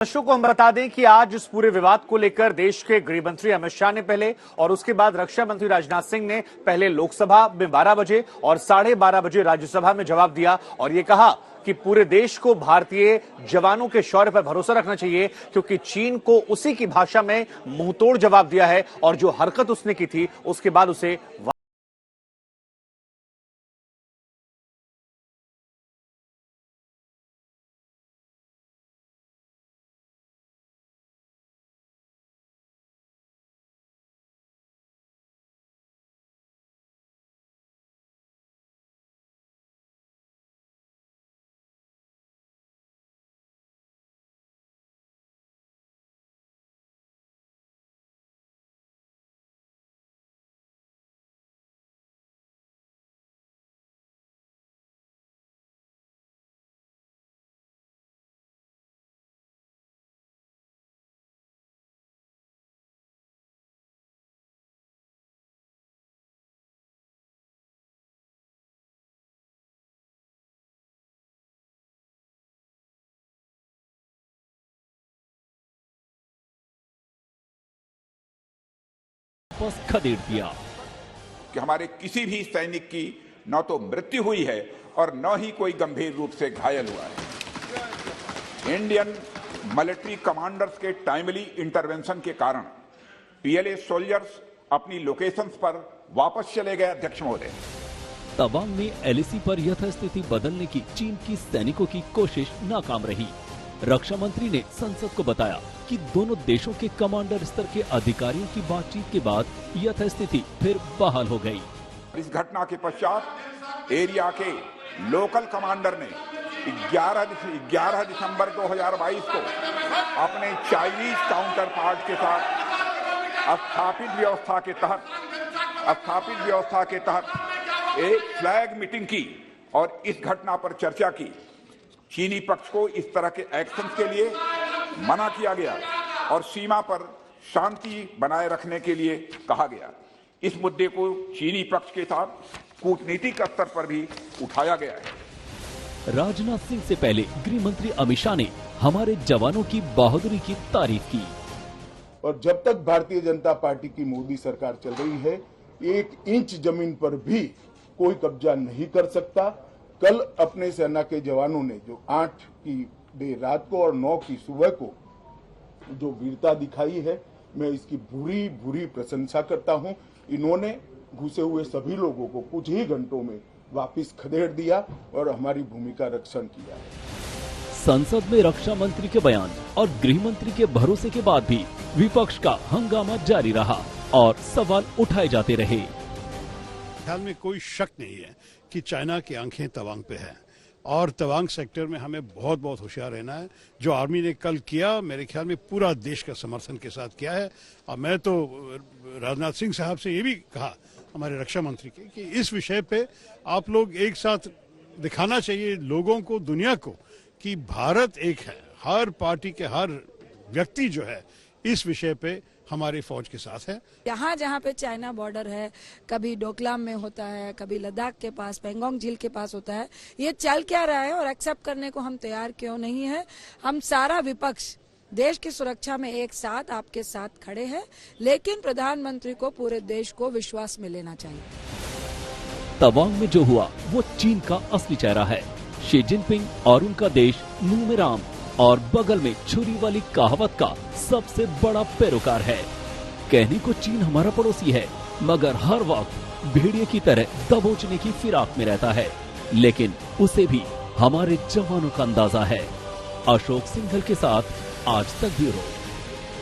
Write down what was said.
दर्शकों को हम बता दें कि आज इस पूरे विवाद को लेकर देश के गृह मंत्री अमित शाह ने पहले और उसके बाद रक्षा मंत्री राजनाथ सिंह ने पहले लोकसभा में 12 बजे और 12:30 बजे राज्यसभा में जवाब दिया और ये कहा कि पूरे देश को भारतीय जवानों के शौर्य पर भरोसा रखना चाहिए क्योंकि चीन को उसी की भाषा में मुंहतोड़ जवाब दिया है और जो हरकत उसने की थी उसके बाद उसे खदेड़ दिया कि हमारे किसी भी सैनिक की न तो मृत्यु हुई है और न ही कोई गंभीर रूप से घायल हुआ है। इंडियन मिलिट्री कमांडर्स के टाइमली इंटरवेंशन के कारण पीएलए सोल्जर्स अपनी लोकेशंस पर वापस चले गए। अध्यक्ष महोदय, तवांग में एलएसी पर यथास्थिति बदलने की चीन की सैनिकों की कोशिश नाकाम रही। रक्षा मंत्री ने संसद को बताया कि दोनों देशों के कमांडर स्तर के अधिकारियों की बातचीत के बाद यथास्थिति फिर बहाल हो गई। इस घटना के पश्चात एरिया के लोकल कमांडर ने 11 दिसंबर 2022 को अपने चाइनीज काउंटर पार्ट के साथ स्थापित व्यवस्था के तहत एक फ्लैग मीटिंग की और इस घटना पर चर्चा की। चीनी पक्ष को इस तरह के एक्शन के लिए मना किया गया और सीमा पर शांति बनाए रखने के लिए कहा गया। इस मुद्दे को चीनी पक्ष के साथ कूटनीतिक स्तर पर भी उठाया गया है। राजनाथ सिंह से पहले गृह मंत्री अमित शाह ने हमारे जवानों की बहादुरी की तारीफ की। और जब तक भारतीय जनता पार्टी की मोदी सरकार चल रही है, 1 इंच जमीन पर भी कोई कब्जा नहीं कर सकता। कल अपने सेना के जवानों ने जो 8 की देर रात को और 9 की सुबह को जो वीरता दिखाई है, मैं इसकी बुरी प्रशंसा करता हूं। इन्होंने घुसे हुए सभी लोगों को कुछ ही घंटों में वापस खदेड़ दिया और हमारी भूमि का रक्षण किया। संसद में रक्षा मंत्री के बयान और गृह मंत्री के भरोसे के बाद भी विपक्ष का हंगामा जारी रहा और सवाल उठाए जाते रहे। ख्याल में कोई शक नहीं है कि चाइना की आंखें तवांग पे हैं और तवांग सेक्टर में हमें बहुत होशियार रहना है। जो आर्मी ने कल किया, मेरे ख्याल में पूरा देश का समर्थन के साथ किया है। और मैं तो राजनाथ सिंह साहब से ये भी कहा, हमारे रक्षा मंत्री के, कि इस विषय पे आप लोग एक साथ दिखाना चाहिए लोगों को, दुनिया को, कि भारत एक है। हर पार्टी के हर व्यक्ति जो है इस विषय पे हमारी फौज के साथ है। जहाँ जहाँ पे चाइना बॉर्डर है, कभी डोकलाम में होता है, कभी लद्दाख के पास, पेंगोंग झील के पास होता है, ये चल क्या रहा है और एक्सेप्ट करने को हम तैयार क्यों नहीं है। हम सारा विपक्ष देश की सुरक्षा में एक साथ आपके साथ खड़े हैं, लेकिन प्रधानमंत्री को पूरे देश को विश्वास में लेना चाहिए। तवांग में जो हुआ वो चीन का असली चेहरा है। शी जिनपिंग और उनका देश मुंह में राम और बगल में छुरी वाली कहावत का सबसे बड़ा पैरोकार है। कहने को चीन हमारा पड़ोसी है, मगर हर वक्त भेड़िए की तरह दबोचने की फिराक में रहता है, लेकिन उसे भी हमारे जवानों का अंदाजा है। अशोक सिंघल के साथ आज तक ब्यूरो।